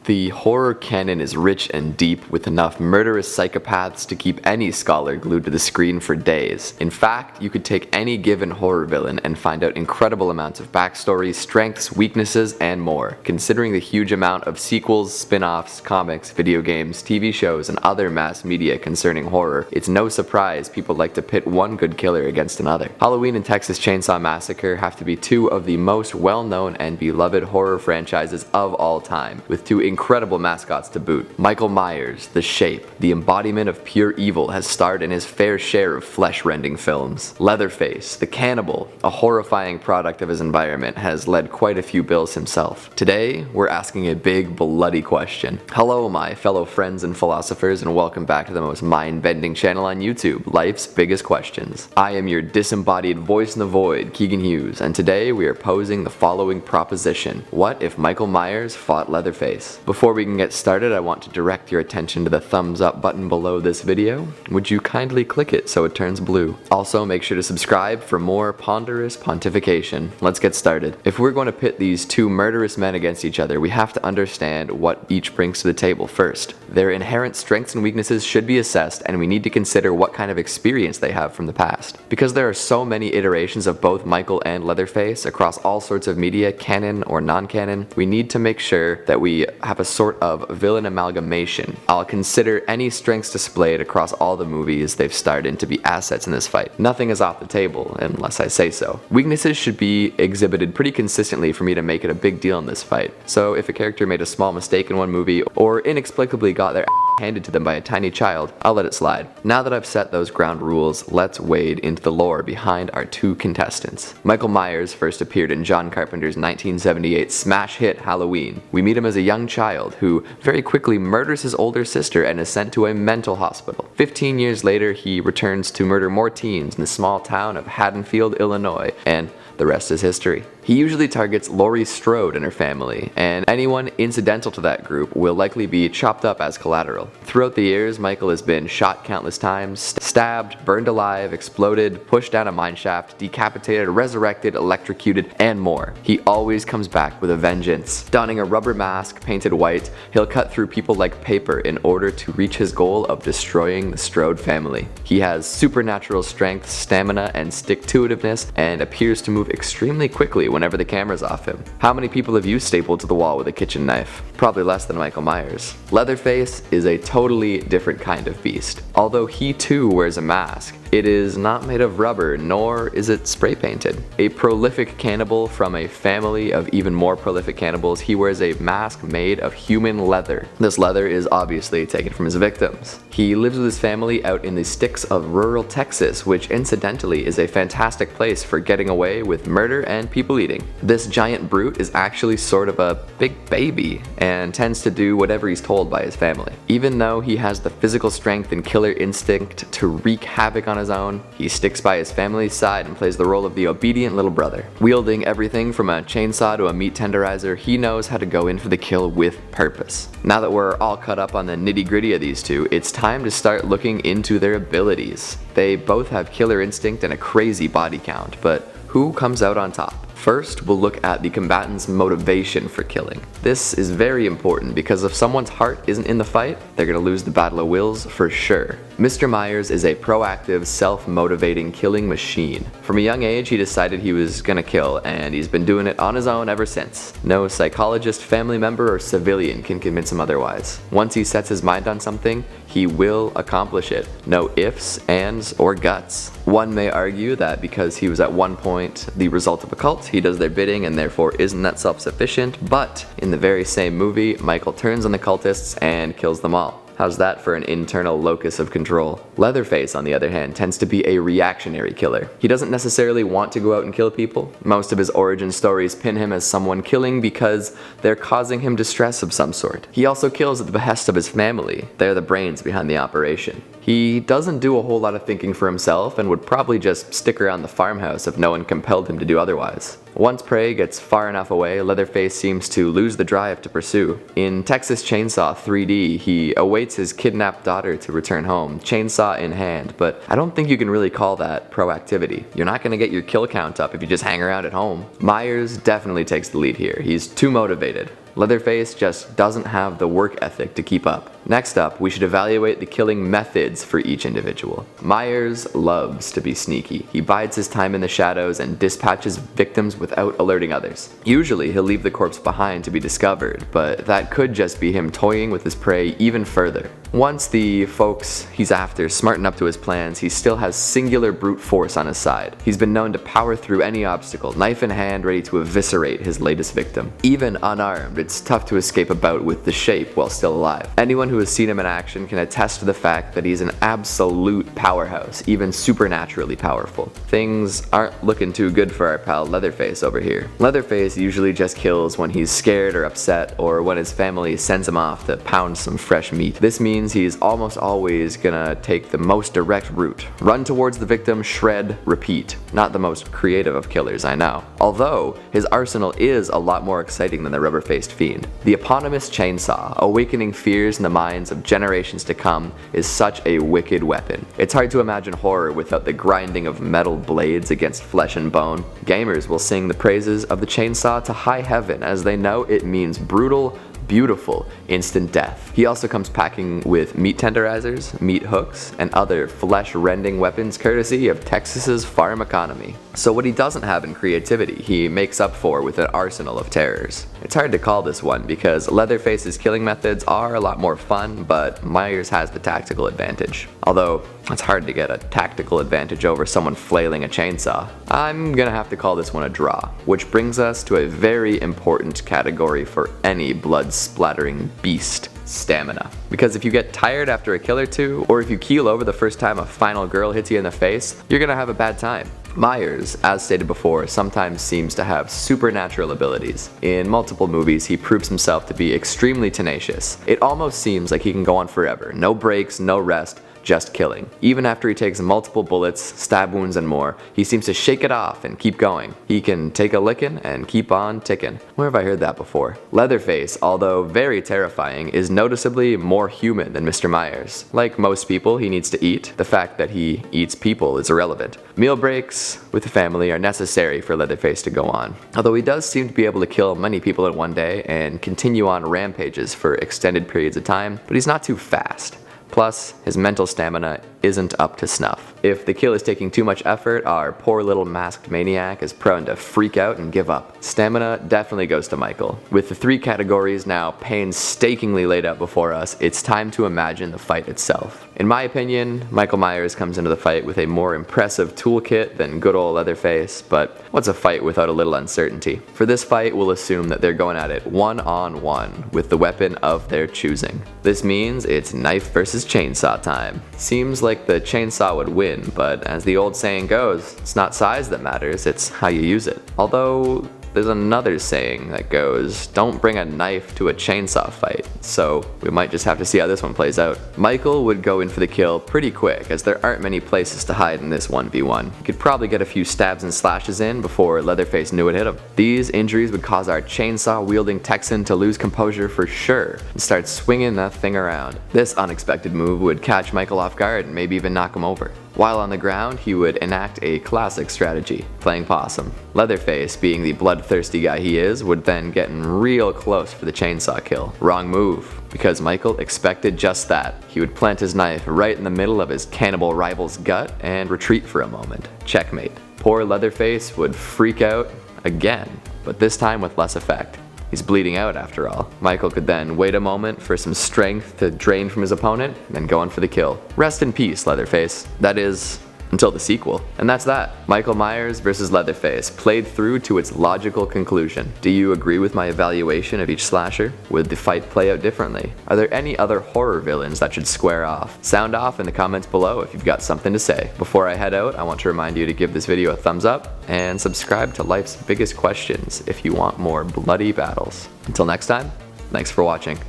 The horror canon is rich and deep, with enough murderous psychopaths to keep any scholar glued to the screen for days. In fact, you could take any given horror villain and find out incredible amounts of backstory, strengths, weaknesses, and more. Considering the huge amount of sequels, spin-offs, comics, video games, TV shows, and other mass media concerning horror, it's no surprise people like to pit one good killer against another. Halloween and Texas Chainsaw Massacre have to be two of the most well-known and beloved horror franchises of all time, with two incredible mascots to boot. Michael Myers, the Shape, the embodiment of pure evil, has starred in his fair share of flesh-rending films. Leatherface, the cannibal, a horrifying product of his environment, has led quite a few bills himself. Today, we're asking a big, bloody question. Hello, my fellow friends and philosophers, and welcome back to the most mind-bending channel on YouTube, Life's Biggest Questions. I am your disembodied voice in the void, Keegan Hughes, and today we are posing the following proposition. What if Michael Myers fought Leatherface? Before we can get started, I want to direct your attention to the thumbs up button below this video. Would you kindly click it so it turns blue? Also, make sure to subscribe for more ponderous pontification. Let's get started. If we're going to pit these two murderous men against each other, we have to understand what each brings to the table first. Their inherent strengths and weaknesses should be assessed, and we need to consider what kind of experience they have from the past. Because there are so many iterations of both Michael and Leatherface across all sorts of media, canon or non-canon, we need to make sure that we have a sort of villain amalgamation. I'll consider any strengths displayed across all the movies they've starred in to be assets in this fight. Nothing is off the table, unless I say so. Weaknesses should be exhibited pretty consistently for me to make it a big deal in this fight. So if a character made a small mistake in one movie, or inexplicably got their handed to them by a tiny child, I'll let it slide. Now that I've set those ground rules, let's wade into the lore behind our two contestants. Michael Myers first appeared in John Carpenter's 1978 smash hit Halloween. We meet him as a young child who very quickly murders his older sister and is sent to a mental hospital. 15 years later, he returns to murder more teens in the small town of Haddonfield, Illinois, and the rest is history. He usually targets Laurie Strode and her family, and anyone incidental to that group will likely be chopped up as collateral. Throughout the years, Michael has been shot countless times, stabbed, burned alive, exploded, pushed down a mineshaft, decapitated, resurrected, electrocuted, and more. He always comes back with a vengeance. Donning a rubber mask painted white, he'll cut through people like paper in order to reach his goal of destroying the Strode family. He has supernatural strength, stamina, and stick-to-itiveness, and appears to move extremely quickly whenever the camera's off him. How many people have you stapled to the wall with a kitchen knife? Probably less than Michael Myers. Leatherface is a totally different kind of beast. Although he too wears a mask, it is not made of rubber, nor is it spray painted. A prolific cannibal from a family of even more prolific cannibals, he wears a mask made of human leather. This leather is obviously taken from his victims. He lives with his family out in the sticks of rural Texas, which incidentally is a fantastic place for getting away with murder and people eating. This giant brute is actually sort of a big baby and tends to do whatever he's told by his family. Even though he has the physical strength and killer instinct to wreak havoc on his own, he sticks by his family's side and plays the role of the obedient little brother. Wielding everything from a chainsaw to a meat tenderizer, he knows how to go in for the kill with purpose. Now that we're all caught up on the nitty-gritty of these two, it's time to start looking into their abilities. They both have killer instinct and a crazy body count, but who comes out on top? First, we'll look at the combatant's motivation for killing. This is very important because if someone's heart isn't in the fight, they're gonna lose the battle of wills for sure. Mr. Myers is a proactive, self-motivating killing machine. From a young age, he decided he was gonna kill, and he's been doing it on his own ever since. No psychologist, family member, or civilian can convince him otherwise. Once he sets his mind on something, he will accomplish it. No ifs, ands, or guts. One may argue that because he was at one point the result of a cult, he does their bidding and therefore isn't that self-sufficient, but in the very same movie, Michael turns on the cultists and kills them all. How's that for an internal locus of control? Leatherface, on the other hand, tends to be a reactionary killer. He doesn't necessarily want to go out and kill people. Most of his origin stories pin him as someone killing because they're causing him distress of some sort. He also kills at the behest of his family. They're the brains behind the operation. He doesn't do a whole lot of thinking for himself and would probably just stick around the farmhouse if no one compelled him to do otherwise. Once prey gets far enough away, Leatherface seems to lose the drive to pursue. In Texas Chainsaw 3D, he awaits his kidnapped daughter to return home, chainsaw in hand, but I don't think you can really call that proactivity. You're not gonna get your kill count up if you just hang around at home. Myers definitely takes the lead here. He's too motivated. Leatherface just doesn't have the work ethic to keep up. Next up, we should evaluate the killing methods for each individual. Myers loves to be sneaky. He bides his time in the shadows and dispatches victims without alerting others. Usually, he'll leave the corpse behind to be discovered, but that could just be him toying with his prey even further. Once the folks he's after smarten up to his plans, he still has singular brute force on his side. He's been known to power through any obstacle, knife in hand, ready to eviscerate his latest victim. Even unarmed, it's tough to escape a bout with the Shape while still alive. Anyone who has seen him in action can attest to the fact that he's an absolute powerhouse, even supernaturally powerful. Things aren't looking too good for our pal Leatherface over here. Leatherface usually just kills when he's scared or upset, or when his family sends him off to pound some fresh meat. This means he's almost always gonna take the most direct route. Run towards the victim, shred, repeat. Not the most creative of killers, I know. Although, his arsenal is a lot more exciting than the rubber-faced fiend. The eponymous chainsaw, awakening fears in the minds of generations to come, is such a wicked weapon. It's hard to imagine horror without the grinding of metal blades against flesh and bone. Gamers will sing the praises of the chainsaw to high heaven, as they know it means brutal, beautiful, instant death. He also comes packing with meat tenderizers, meat hooks, and other flesh-rending weapons courtesy of Texas's farm economy. So what he doesn't have in creativity, he makes up for with an arsenal of terrors. It's hard to call this one because Leatherface's killing methods are a lot more fun, but Myers has the tactical advantage. Although, it's hard to get a tactical advantage over someone flailing a chainsaw. I'm gonna have to call this one a draw, which brings us to a very important category for any blood-splattering beast: stamina. Because if you get tired after a kill or two, or if you keel over the first time a final girl hits you in the face, you're gonna have a bad time. Myers, as stated before, sometimes seems to have supernatural abilities. In multiple movies, he proves himself to be extremely tenacious. It almost seems like he can go on forever. No breaks, no rest, just killing. Even after he takes multiple bullets, stab wounds, and more, he seems to shake it off and keep going. He can take a licking and keep on ticking. Where have I heard that before? Leatherface, although very terrifying, is noticeably more human than Mr. Myers. Like most people, he needs to eat. The fact that he eats people is irrelevant. Meal breaks with the family are necessary for Leatherface to go on. Although he does seem to be able to kill many people in one day and continue on rampages for extended periods of time, but he's not too fast. Plus, his mental stamina isn't up to snuff. If the kill is taking too much effort, our poor little masked maniac is prone to freak out and give up. Stamina definitely goes to Michael. With the three categories now painstakingly laid out before us, it's time to imagine the fight itself. In my opinion, Michael Myers comes into the fight with a more impressive toolkit than good old Leatherface, but what's a fight without a little uncertainty? For this fight, we'll assume that they're going at it one-on-one with the weapon of their choosing. This means it's knife versus chainsaw time. Seems like the chainsaw would win, but as the old saying goes, it's not size that matters, it's how you use it. Although, there's another saying that goes, don't bring a knife to a chainsaw fight, so we might just have to see how this one plays out. Michael would go in for the kill pretty quick, as there aren't many places to hide in this 1v1. He could probably get a few stabs and slashes in before Leatherface knew it hit him. These injuries would cause our chainsaw-wielding Texan to lose composure for sure, and start swinging that thing around. This unexpected move would catch Michael off guard and maybe even knock him over. While on the ground, he would enact a classic strategy, playing possum. Leatherface, being the bloodthirsty guy he is, would then get in real close for the chainsaw kill. Wrong move, because Michael expected just that. He would plant his knife right in the middle of his cannibal rival's gut and retreat for a moment. Checkmate. Poor Leatherface would freak out again, but this time with less effect. He's bleeding out after all. Michael could then wait a moment for some strength to drain from his opponent, then go in for the kill. Rest in peace, Leatherface. That is, until the sequel. And that's that. Michael Myers versus Leatherface, played through to its logical conclusion. Do you agree with my evaluation of each slasher? Would the fight play out differently? Are there any other horror villains that should square off? Sound off in the comments below if you've got something to say. Before I head out, I want to remind you to give this video a thumbs up and subscribe to Life's Biggest Questions if you want more bloody battles. Until next time, thanks for watching.